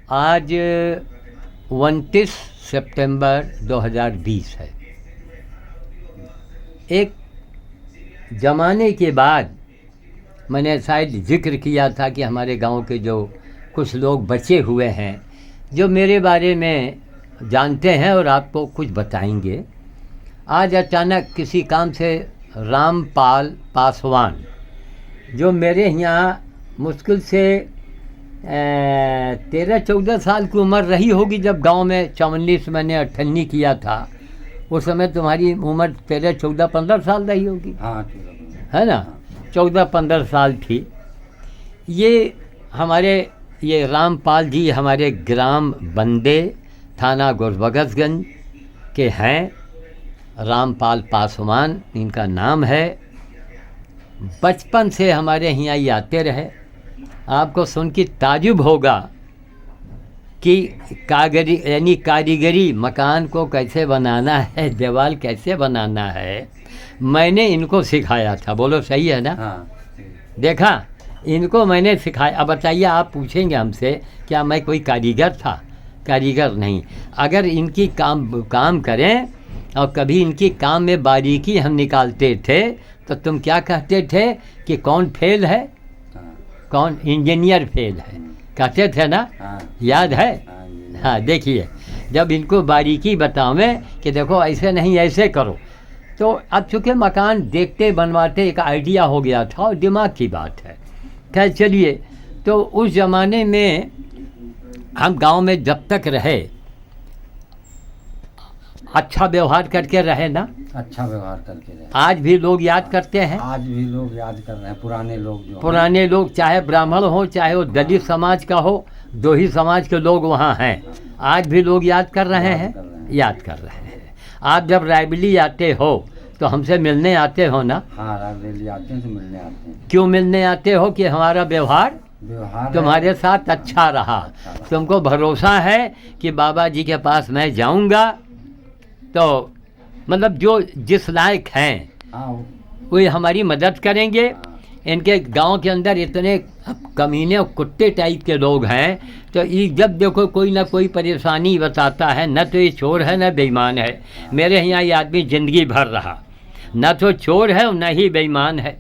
आज 29 सितंबर 2020 है। एक ज़माने के बाद मैंने शायद जिक्र किया था कि हमारे गांव के जो कुछ लोग बचे हुए हैं जो मेरे बारे में जानते हैं और आपको कुछ बताएंगे। आज अचानक किसी काम से रामपाल पासवान जो मेरे यहाँ मुश्किल से 13-14 साल की उम्र रही होगी जब गांव में 44 मैंने 98 किया था, उस समय तुम्हारी उम्र 13-14-15 साल रही होगी। हाँ, है ना, 14-15 साल थी। ये हमारे ये रामपाल जी हमारे ग्राम बंदे थाना गुरबख्शगंज के हैं। रामपाल पासवान इनका नाम है। बचपन से हमारे यहाँ ही आते रहे। आपको सुन के ताजुब होगा कि कारीगरी मकान को कैसे बनाना है, दीवार कैसे बनाना है, मैंने इनको सिखाया था। बोलो सही है ना? हाँ। देखा, इनको मैंने सिखाया। अब बताइए, आप पूछेंगे हमसे क्या मैं कोई कारीगर था? कारीगर नहीं। अगर इनकी काम करें और कभी इनकी काम में बारीकी हम निकालते थे तो तुम क्या कहते थे कि कौन फेल है, कौन इंजीनियर फेल है, कहते थे ना? याद है? हाँ, देखिए, जब इनको बारीकी बतावें कि देखो ऐसे नहीं ऐसे करो, तो अब चूँकि मकान देखते बनवाते एक आइडिया हो गया था और दिमाग की बात है। खैर चलिए, तो उस ज़माने में हम गांव में जब तक रहे अच्छा व्यवहार करके रहे ना। अच्छा व्यवहार करके रहे। आज भी लोग याद करते हैं। आज भी लोग याद कर रहे हैं। पुराने लोग चाहे ब्राह्मण हो चाहे वो दलित समाज का हो, दो ही समाज के लोग वहाँ हैं, आज भी लोग याद कर रहे हैं। याद कर रहे हैं। आप जब रायबली आते हो तो हमसे मिलने आते हो ना? हाँ, रायबली आते हैं तो मिलने आते हैं। क्यों मिलने आते हो? कि हमारा व्यवहार तुम्हारे साथ अच्छा रहा। तुमको भरोसा है कि बाबा जी के पास मैं जाऊंगा तो मतलब जो जिस लायक हैं वो हमारी मदद करेंगे। इनके गांव के अंदर इतने कमीने और कुत्ते टाइप के लोग हैं, तो ये जब देखो कोई ना कोई परेशानी बताता है, न तो ये चोर है न बेईमान है। मेरे यहाँ ये आदमी ज़िंदगी भर रहा, न तो चोर है और न ही बेईमान है।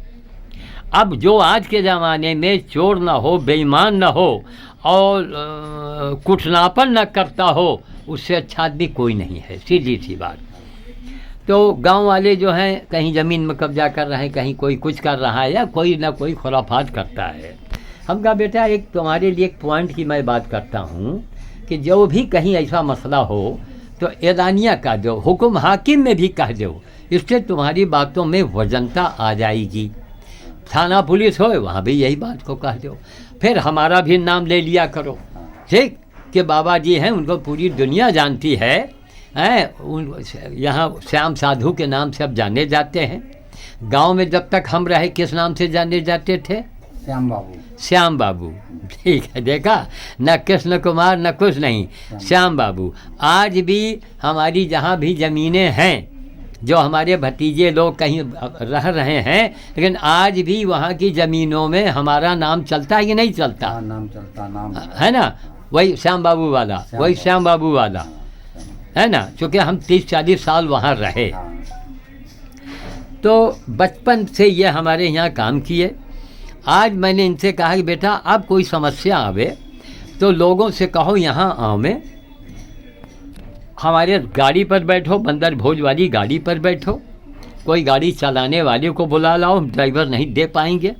अब जो आज के ज़माने में चोर ना हो, बेईमान ना हो और कुटनापन न करता हो, उससे अच्छा आदमी कोई नहीं है। सीधी सी बात। तो गांव वाले जो हैं कहीं ज़मीन में कब्जा कर रहे हैं, कहीं कोई कुछ कर रहा है या कोई ना कोई खुराफात करता है। हम कहा बेटा एक तुम्हारे लिए एक पॉइंट की मैं बात करता हूँ कि जो भी कहीं ऐसा मसला हो तो एदानिया कह दो, हुक्म हाकिम में भी कह दो, इससे तुम्हारी बातों में वजनता आ जाएगी। थाना पुलिस हो वहाँ भी यही बात को कह दो। फिर हमारा भी नाम ले लिया करो, ठीक, कि बाबा जी हैं, उनको पूरी दुनिया जानती है। यहाँ श्याम साधु के नाम से अब जाने जाते हैं। गांव में जब तक हम रहे किस नाम से जाने जाते थे? श्याम बाबू। श्याम बाबू, ठीक है। देखा, न कृष्ण कुमार न कुछ नहीं, श्याम बाबू। आज भी हमारी जहाँ भी ज़मीनें हैं, जो हमारे भतीजे लोग कहीं रह रहे हैं, लेकिन आज भी वहाँ की ज़मीनों में हमारा नाम चलता है कि नहीं चलता? नाम चलता, नाम है ना? वही श्याम बाबू वाला, वही श्याम बाबू वाला, है ना? चूँकि हम 30-40 साल वहाँ रहे, तो बचपन से ये हमारे यहाँ काम किए। आज मैंने इनसे कहा कि बेटा अब कोई समस्या आवे तो लोगों से कहो यहाँ आओ, में हमारे गाड़ी पर बैठो, बंदर भोज वाली गाड़ी पर बैठो, कोई गाड़ी चलाने वाले को बुला लाओ, ड्राइवर नहीं दे पाएंगे,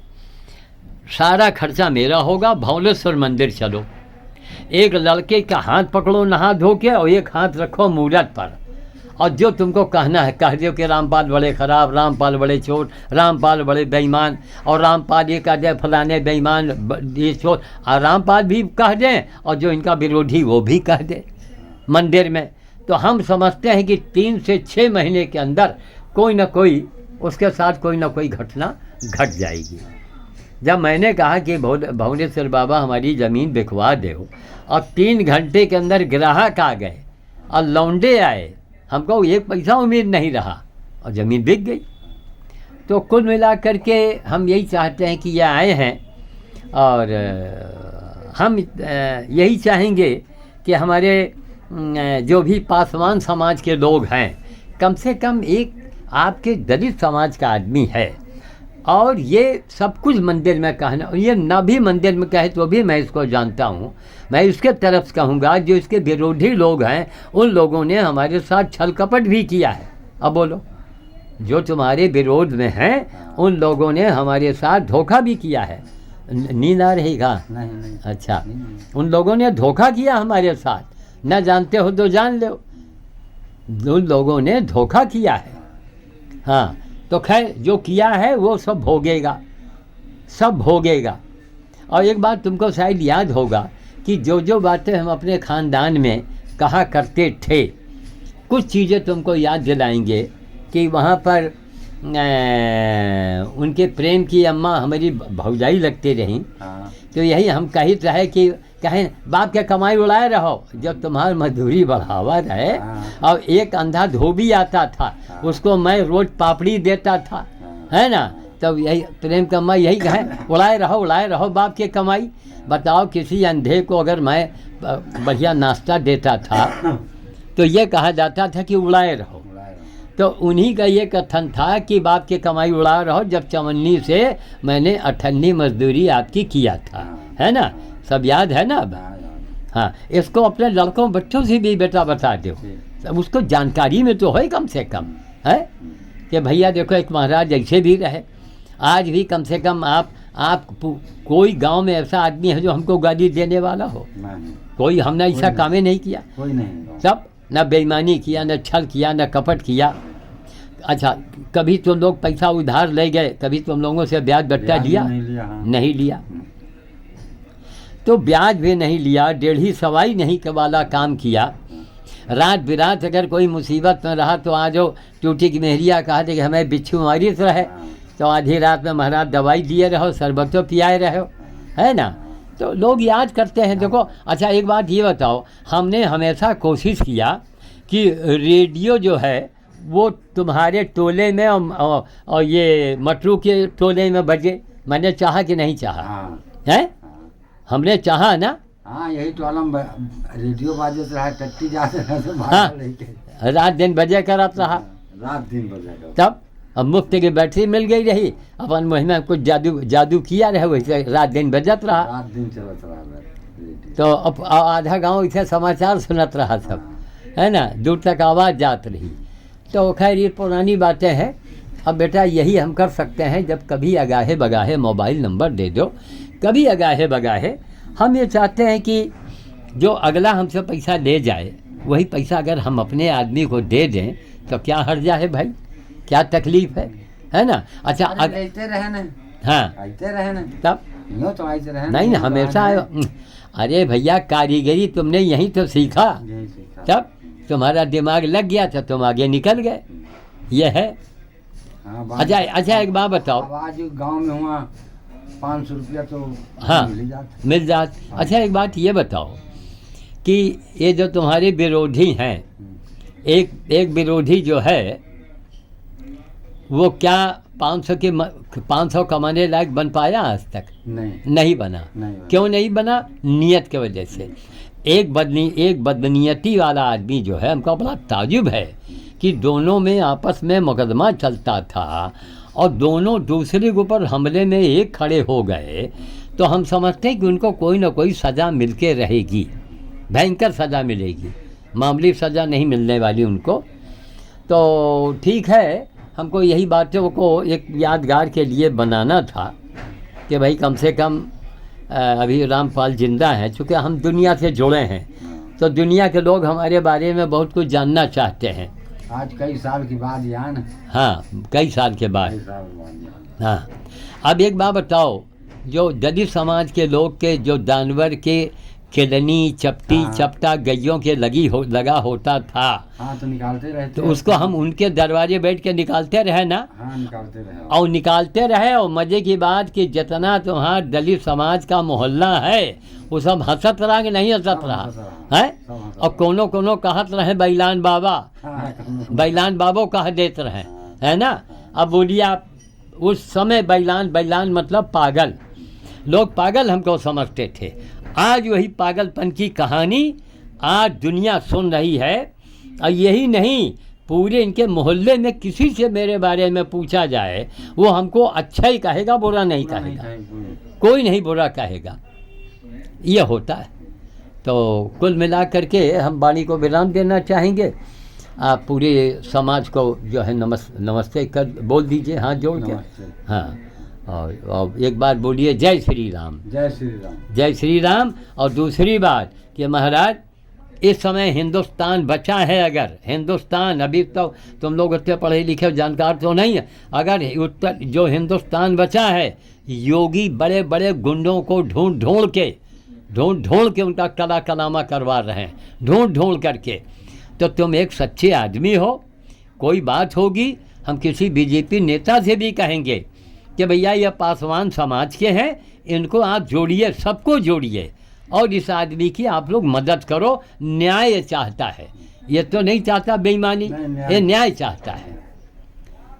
सारा खर्चा मेरा होगा, भौलेश्वर मंदिर चलो, एक लड़के का हाथ पकड़ो नहा धो के और एक हाथ रखो मूरत पर, और जो तुमको कहना है कह दो कि रामपाल बड़े ख़राब, रामपाल बड़े चोर, रामपाल बड़े बेईमान, और रामपाल ये कह दे फलाने बेईमान ये चोर, और रामपाल भी कह दें और जो इनका विरोधी वो भी कह दे मंदिर में। तो हम समझते हैं कि 3 से 6 महीने के अंदर कोई ना कोई उसके साथ कोई ना कोई घटना घट जाएगी। जब मैंने कहा कि भुवनेश्वर बाबा हमारी ज़मीन बिकवा दो, और 3 घंटे के अंदर ग्राहक आ गए और लौंडे आए, हमको 1 पैसा उम्मीद नहीं रहा और ज़मीन बिक गई। तो कुल मिला करके हम यही चाहते हैं कि ये आए हैं और हम यही चाहेंगे कि हमारे जो भी पासवान समाज के लोग हैं, कम से कम एक आपके दलित समाज का आदमी है और ये सब कुछ मंदिर में कहना, ये ना भी मंदिर में कहे तो भी मैं इसको जानता हूँ, मैं इसके तरफ कहूँगा जो इसके विरोधी लोग हैं उन लोगों ने हमारे साथ छल कपट भी किया है। अब बोलो, जो तुम्हारे विरोध में हैं उन लोगों ने हमारे साथ धोखा भी किया है। नींद आ रही का? नहीं। अच्छा, उन लोगों ने धोखा किया हमारे साथ, न जानते हो तो जान लो, उन लोगों ने धोखा किया है। हाँ, तो खैर जो किया है वो सब भोगेगा, सब भोगेगा। और एक बात तुमको शायद याद होगा कि जो जो बातें हम अपने ख़ानदान में कहा करते थे, कुछ चीज़ें तुमको याद दिलाएंगे कि वहाँ पर उनके प्रेम की अम्मा हमारी भौजाई लगती रहीं। हाँ। तो यही हम कहित रहे कि कहें बाप के कमाई उड़ाए रहो, जब तुम्हारी मजदूरी बढ़ावा रहे। और एक अंधा धोबी आता था, उसको मैं रोज पापड़ी देता था, है ना। तब यही प्रेम का अम्मा यही कहे, उड़ाए रहो बाप के कमाई। बताओ, किसी अंधे को अगर मैं बढ़िया नाश्ता देता था तो ये कहा जाता था कि उड़ाए रहो। तो उन्हीं का ये कथन था कि बाप की कमाई उड़ा रहो, जब चवन्नी से मैंने 98 मजदूरी आपकी किया था, है ना। सब याद है ना अब? हाँ, इसको अपने लड़कों बच्चों से भी बेटा बता दो, सब उसको जानकारी में तो है कम से कम, है कि भैया देखो एक महाराज ऐसे भी रहे। आज भी कम से कम आप कोई गांव में ऐसा आदमी है जो हमको गाली देने वाला हो? कोई। हमने ऐसा कामें नहीं किया, कोई नहीं। सब न बेईमानी किया, न छल किया, न कपट किया। अच्छा, कभी तुम लोग पैसा उधार ले गए? कभी तुम लोगों से ब्याज बट्टा लिया? नहीं लिया। तो ब्याज भी नहीं लिया, डेढ़ी सवाई नहीं के वाला काम किया। रात बिरात अगर कोई मुसीबत में रहा तो आज वो टूटी की मेहरिया कहा थे कि हमें बिच्छू मारी से रहे, तो आधी रात में महाराज दवाई दिए रहो, शरबतो पियाए रहो, है ना। तो लोग याद करते हैं। देखो, अच्छा एक बात ये बताओ, हमने हमेशा कोशिश किया कि रेडियो जो है वो तुम्हारे टोले में और ये मटरू के टोले में बजे। मैंने चाहा कि नहीं चाहा? है, हमने चाहा ना। हाँ, यही टोला में रेडियो बाजे रहा, टट्टी जाते रहे। हाँ, रात दिन बजे करत रहा, रात दिन बजे। तब अब मुफ्त की बैटरी मिल गई रही, अपन मुहिम कुछ जादू किया रहे, वैसे रात दिन बजत रहा, रात दिन चलत रहा। तो अब आधा गांव इसे समाचार सुनत रहा सब, है ना, दूर तक आवाज़ जात रही। तो खैर ये पुरानी बातें हैं। अब बेटा यही हम कर सकते हैं, जब कभी अगाहे बगाहे मोबाइल नंबर दे दो, कभी अगाहे बगाहे। हम ये चाहते हैं कि जो अगला हमसे पैसा ले जाए, वही पैसा अगर हम अपने आदमी को दे दें तो क्या हर्जा है भाई, क्या तकलीफ है ना। अच्छा, आते रहे ना। हाँ, आते रहे ना, तब यूँ तो आते रहे नहीं ना, हमेशा। अरे भैया, कारीगरी तुमने यहीं तो सीखा, तब तुम्हारा दिमाग लग गया था, तुम आगे निकल गए, ये है। अच्छा एक बात बताओ, आज गांव में हुआ 500 रुपया तो हाँ मिल जात। अच्छा एक बात ये बताओ कि ये जो तुम्हारे विरोधी हैं, एक विरोधी जो है वो क्या 500 कमाने लायक बन पाया आज तक? नहीं बना। क्यों नहीं बना? नियत की वजह से। एक बदनीयती वाला आदमी जो है, हमको बड़ा ताजुब है कि दोनों में आपस में मुकदमा चलता था और दोनों दूसरे के ऊपर हमले में एक खड़े हो गए, तो हम समझते हैं कि उनको कोई ना कोई सज़ा मिल के रहेगी, भयंकर सज़ा मिलेगी, मामूली सज़ा नहीं मिलने वाली उनको। तो ठीक है, हमको यही बातों को एक यादगार के लिए बनाना था कि भाई कम से कम अभी रामपाल जिंदा हैं, चूँकि हम दुनिया से जुड़े हैं तो दुनिया के लोग हमारे बारे में बहुत कुछ जानना चाहते हैं। आज कई साल के बाद यहाँ ना। हाँ, कई साल के बाद। हाँ, अब एक बात बताओ, जो दलित समाज के लोग के जो जानवर के केलनी चपटी चपटा गैयों के लगा होता था, हाँ, तो निकालते रहे, तो उसको हम उनके दरवाजे बैठ के निकालते रहे ना। हाँ, निकालते रहे और निकालते रहे। और मज़े की बात कि जितना तुम्हारा दलित समाज का मोहल्ला है वो सब हंसत रहा कि नहीं हंसत रहा है। और कोनो कहत रहे बैलान बाबा, बैलान बाबो कह देते रहे, है ना। अब बोलिए आप, उस समय बैलान मतलब पागल, लोग पागल हमको समझते थे। आज वही पागलपन की कहानी आज दुनिया सुन रही है। और यही नहीं, पूरे इनके मोहल्ले में किसी से मेरे बारे में पूछा जाए वो हमको अच्छा ही कहेगा, बुरा नहीं कहेगा, कोई नहीं बुरा कहेगा। ये होता है। तो कुल मिला करके हम वाणी को विराम देना चाहेंगे। आप पूरे समाज को जो है नमस्ते कर बोल दीजिए, हाथ जोड़ के। हाँ, और एक बार बोलिए जय श्री राम। जय श्री राम। जय श्री राम। और दूसरी बात कि महाराज इस समय हिंदुस्तान बचा है, अगर हिंदुस्तान, अभी तो तुम लोग इतने पढ़े लिखे जानकार तो नहीं है, अगर उत्तर जो हिंदुस्तान बचा है, योगी बड़े बड़े गुंडों को ढूंढ ढूंढ के उनका कला कलामा करवा रहे हैं, ढूंढ करके। तो तुम एक सच्चे आदमी हो, कोई बात होगी हम किसी बीजेपी नेता से भी कहेंगे कि भैया ये पासवान समाज के हैं, इनको आप जोड़िए, सबको जोड़िए और इस आदमी की आप लोग मदद करो। न्याय चाहता है, ये तो नहीं चाहता बेईमानी, ये न्याय चाहता है।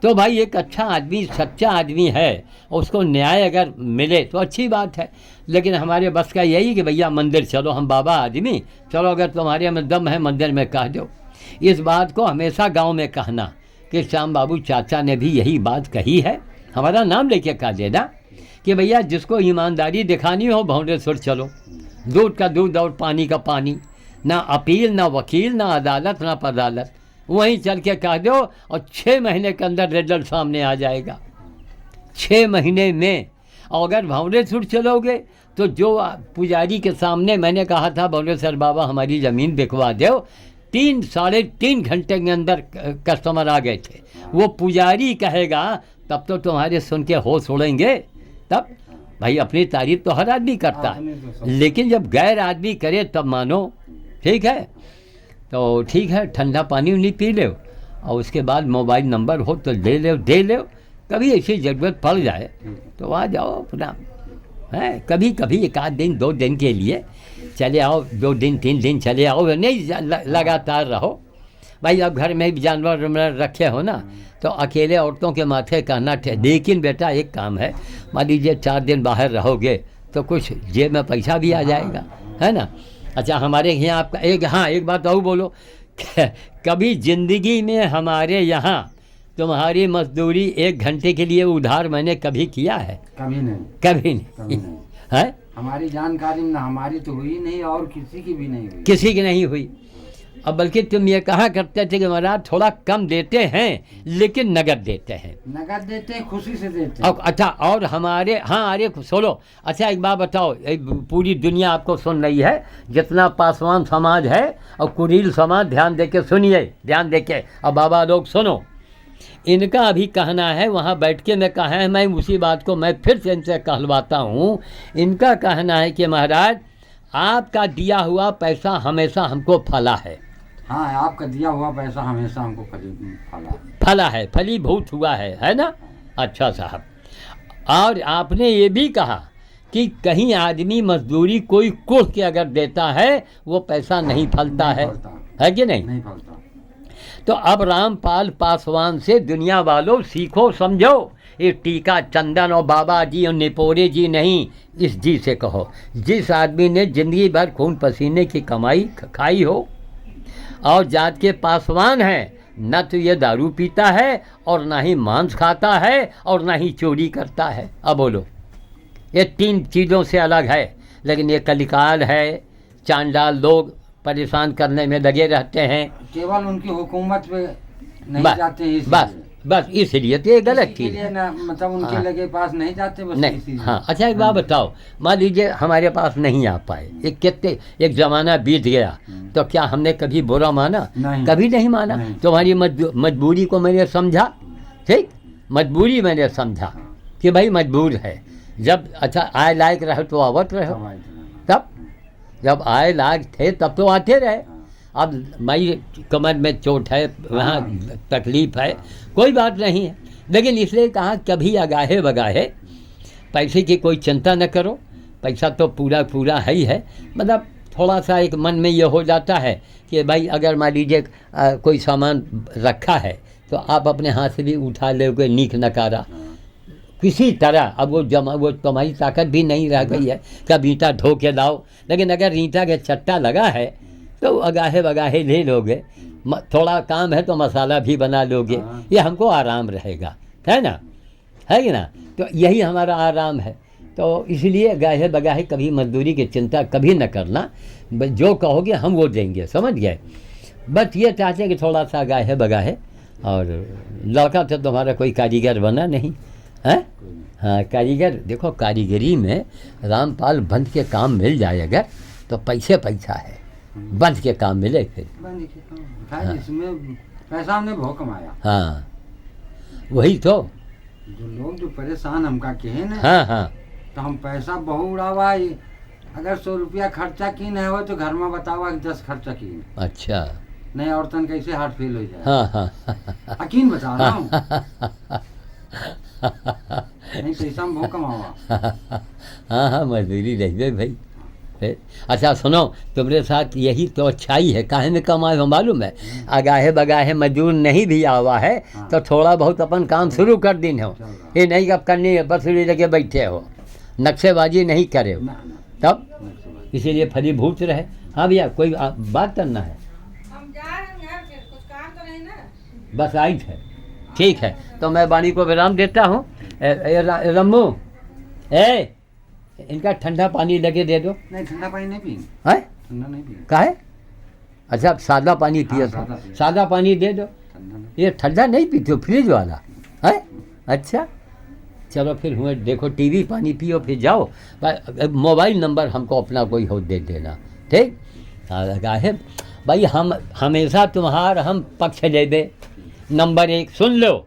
तो भाई एक अच्छा आदमी, सच्चा आदमी है, उसको न्याय अगर मिले तो अच्छी बात है। लेकिन हमारे बस का यही कि भैया मंदिर चलो, हम बाबा आदमी, चलो अगर तुम्हारे में दम है मंदिर में कह दो। इस बात को हमेशा गांव में कहना कि श्याम बाबू चाचा ने भी यही बात कही है, हमारा नाम लेके कह देना कि भैया जिसको ईमानदारी दिखानी हो भौंडेश्वर चलो, दूध का दूध और पानी का पानी, ना अपील ना वकील ना अदालत ना पदालत, वहीं चल के कह दो और 6 महीने के अंदर रिजल्ट सामने आ जाएगा। 6 महीने में। और अगर भौंडेश्वर चलोगे तो जो पुजारी के सामने मैंने कहा था भौंडेश्वर बाबा हमारी ज़मीन बिकवा दो, 3-3.5 घंटे के अंदर कस्टमर आ गए थे। वो पुजारी कहेगा तब तो तुम्हारे सुन के होश उड़ेंगे। तब भाई अपनी तारीफ तो हर आदमी करता है, लेकिन जब गैर आदमी करे तब मानो। ठीक है, तो ठीक है, ठंडा पानी उन्हीं पी लो और उसके बाद मोबाइल नंबर हो तो दे लो। कभी ऐसी ज़रूरत पड़ जाए तो आ जाओ अपना, है कभी कभी 1 दिन 2 दिन के लिए चले आओ, 2 दिन 3 दिन चले आओ, नहीं लगातार रहो। भाई अब घर में भी जानवर रखे हो ना, तो अकेले औरतों के माथे कहना लेकिन बेटा एक काम है, मान लीजिए 4 दिन बाहर रहोगे तो कुछ जेब में पैसा भी आ जाएगा, है ना। अच्छा हमारे यहाँ आपका एक बात और बोलो, कभी ज़िंदगी में हमारे यहाँ तुम्हारी मजदूरी 1 घंटे के लिए उधार मैंने कभी किया है? कभी नहीं है। हमारी जानकारी में हमारी तो हुई नहीं और किसी की भी नहीं हुई, किसी की नहीं हुई। अब बल्कि तुम ये कहा करते थे कि महाराज थोड़ा कम देते हैं लेकिन नगद देते हैं, नगद देते हैं, खुशी से देते हैं। अच्छा और हमारे अरे सुनो, अच्छा एक बात बताओ, पूरी दुनिया आपको सुन रही है, जितना पासवान समाज है और कुरील समाज, ध्यान देके सुनिए, ध्यान देके। और बाबा लोग सुनो, इनका अभी कहना है, वहाँ बैठ के मैं कहा है, मैं उसी बात को मैं फिर से इनसे कहलवाता हूँ। इनका कहना है कि महाराज आपका दिया हुआ पैसा हमेशा हमको फला है। हाँ, आपका दिया हुआ पैसा हमेशा हमको फला है, फलीभूत हुआ है ना। अच्छा साहब, और आपने ये भी कहा कि कहीं आदमी मजदूरी कोई कुछ के अगर देता है वो पैसा नहीं फलता है कि नहीं फलता। तो अब रामपाल पासवान से दुनिया वालों सीखो, समझो। ये टीका चंदन और बाबा जी और निपोरे जी नहीं, इस जी से कहो, जिस आदमी ने ज़िंदगी भर खून पसीने की कमाई खाई हो और जात के पासवान है, न तो ये दारू पीता है और ना ही मांस खाता है और ना ही चोरी करता है। अब बोलो, ये 3 चीज़ों से अलग है। लेकिन ये कलिकाल है, चांडाल लोग परेशान करने में लगे रहते हैं, केवल उनकी हुकूमत पे नहीं जाते हैं, बस इसलिए तो ये गलत चीज़ है, मतलब उनके लगे पास नहीं जाते बस नहीं। हाँ अच्छा एक बात बताओ, मान लीजिए हमारे पास नहीं आ पाए, एक ज़माना बीत गया, तो क्या हमने कभी बुरा माना? कभी नहीं माना। तुम्हारी मजबूरी को मैंने समझा, ठीक, मजबूरी मैंने समझा कि भाई मजबूर है। जब अच्छा आए लायक रहो तो आवत रहो, तब जब आए लायक थे तब तो आते रहे। अब भाई कमर में चोट है, वहाँ तकलीफ़ है, कोई बात नहीं है, लेकिन इसलिए कहा कभी आगाहे बगाहे पैसे की कोई चिंता न करो, पैसा तो पूरा है ही है। मतलब थोड़ा सा एक मन में ये हो जाता है कि भाई अगर मान लीजिए कोई सामान रखा है तो आप अपने हाथ से भी उठा लोगे, नीक नकारा किसी तरह अब वो तुम्हारी ताकत भी नहीं रह गई है कब ईंटा धो के लाओ, लेकिन अगर ईंटा के चट्टा लगा है तो अगाहे बगाहे ले लोगे, थोड़ा काम है तो मसाला भी बना लोगे, ये हमको आराम रहेगा, है ना, है कि ना। तो यही हमारा आराम है। तो इसलिए गाहे बगाहे कभी मजदूरी की चिंता कभी न करना, जो कहोगे हम वो देंगे, समझ गए। बस ये चाहते हैं कि थोड़ा सा गाहे बगाहे, और लड़का तो तुम्हारा कोई कारीगर बना नहीं है। हाँ, कारीगर देखो, कारीगरी में रामपाल बंद के काम मिल जाए अगर तो पैसा है, बंद के काम मिले फिर। हाँ। इसमें पैसा हमने बहुत कमाया। हाँ वही तो, जो लोग जो परेशान हमका कहे ना, हाँ हाँ, तो हम पैसा बहु उड़ावा। अगर 100 रुपया खर्चा की न हो तो घर में बतावा कि 10 खर्चा की। अच्छा, नहीं औरतन कैसे हार्ट फेल हो जाए। हाँ हाँ यकीन बता रहा हूँ। नहीं पैसा हम बहुत कमावा। हाँ हाँ, मजदूरी रह भाई। अच्छा सुनो, तुम्हारे साथ यही तो अच्छाई है, काहे में कमाए हो मालूम है। अगाहे बगाहे मजदूर नहीं भी आवा है तो थोड़ा बहुत अपन काम शुरू कर दिन हो, ये नहीं अब करनी है बस लगे बैठे हो, नक्शेबाजी नहीं करे हो, तब इसीलिए फलीभूत रहे। हाँ भैया, कोई बात करना है? बस आई है, ठीक है, तो मैं वाणी को विराम देता हूँ। रम्मू, इनका ठंडा पानी लगे दे दो। नहीं, ठंडा पानी नहीं पी है, ठंडा नहीं पी। काहे? अच्छा, सादा पानी पियो। हाँ, सादा पानी दे दो। ये ठंडा नहीं पीते हो, फ्रिज वाला है? अच्छा चलो फिर हुए, देखो टीवी पानी पियो, फिर जाओ। मोबाइल नंबर हमको अपना कोई हो दे देना, ठीक है भाई। हम हमेशा तुम्हार हम पक्ष लेबे। नंबर 1 सुन लो,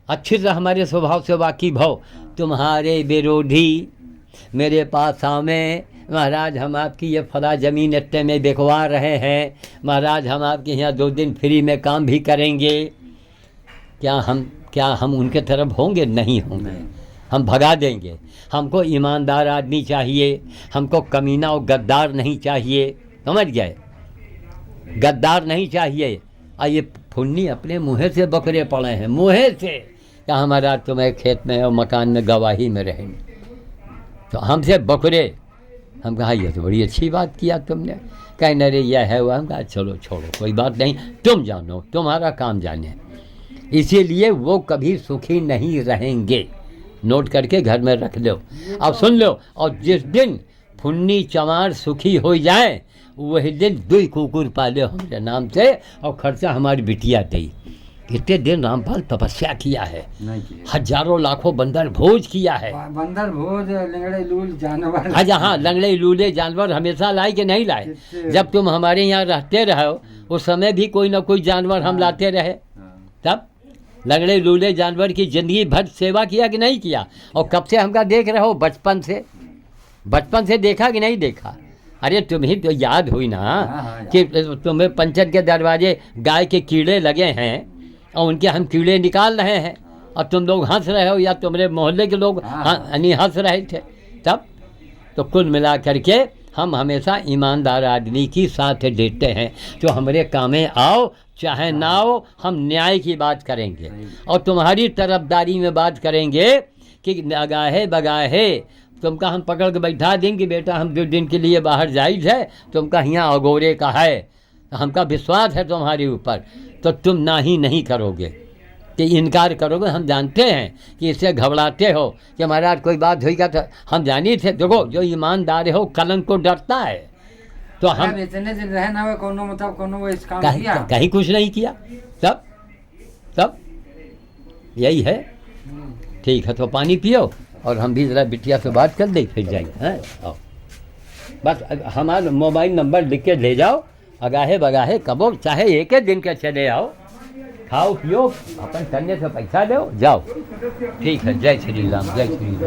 अच्छे से हमारे स्वभाव से वाकिफ हो। तुम्हारे विरोधी मेरे पास आवे, महाराज हम आपकी ये फला ज़मीन इतने में बिकवा रहे हैं, महाराज हम आपके यहाँ 2 दिन फ्री में काम भी करेंगे। क्या हम उनके तरफ होंगे? नहीं होंगे, हम भगा देंगे। हमको ईमानदार आदमी चाहिए, हमको कमीना और गद्दार नहीं चाहिए, समझ गए, गद्दार नहीं चाहिए। और ये फुन्नी अपने मुँह से बकरे पड़े हैं, मुँह से, क्या हमारा तुम्हें खेत में और मकान में गवाही में रहेंगे, तो हमसे बकरे। हम कहा ये तो बड़ी अच्छी बात किया तुमने, कहीं न रे यह है वह। हम कहा चलो छोड़ो, कोई बात नहीं, तुम जानो, तुम्हारा काम जाने। इसीलिए वो कभी सुखी नहीं रहेंगे, नोट करके घर में रख लो। अब सुन लो, और जिस दिन फुन्नी चमार सुखी हो जाए वही दिन 2 कुकुर पाले हमारे नाम से, और खर्चा हमारी बिटिया दी। कितने दिन रामपाल तपस्या किया है, हजारों लाखों बंदर भोज किया है। बंदर भोज, लंगड़े लूल जानवर। अच्छा हाँ, लंगड़े लूले जानवर हमेशा लाए कि नहीं लाए? जब तुम हमारे यहाँ रहते रहो उस समय भी कोई ना कोई जानवर हम लाते रहे, तब लंगड़े लूले जानवर की ज़िंदगी भर सेवा किया कि नहीं किया? और कब से हमका देख रहे हो? बचपन से देखा कि नहीं देखा? अरे तुम्हें तो याद हुई ना कि तुम्हें पंचर के दरवाजे गाय के कीड़े लगे हैं और उनके हम कीड़े निकाल रहे हैं, और तुम लोग हंस रहे हो, या तुम्हारे मोहल्ले के लोग हंस रहे थे। तब तो कुल मिला करके हम हमेशा ईमानदार आदमी की साथ देते हैं, तो हमारे कामें आओ चाहे ना आओ, हम न्याय की बात करेंगे और तुम्हारी तरफदारी में बात करेंगे कि अगाहे बगाहे तुमका हम पकड़ के बैठा देंगे, बेटा हम 2 दिन के लिए बाहर जाइज है, तुमका यहाँ अगोरे का है, हमका विश्वास है तुम्हारे ऊपर, तो तुम ना ही नहीं करोगे कि इनकार करोगे। हम जानते हैं कि इससे घबराते हो कि महाराज कोई बात होगा, तो हम जानी थे। देखो जो ईमानदार हो कलंक को डरता है, तो हम इतने दिन रहे ना कोनो मतलब कोनो वो इस काम कहीं कुछ नहीं किया। तब यही है, ठीक है, तो पानी पियो और हम भी ज़रा बिटिया से बात कर दें, फिर जाएंगे। हैं आओ, बस हमारा मोबाइल नंबर लिख के ले जाओ, अगाहे बगाहे कबो चाहे 1 दिन के चले आओ, खाओ पियो, अपन करने से पैसा दो, जाओ। ठीक है, जय श्री राम, जय श्री राम।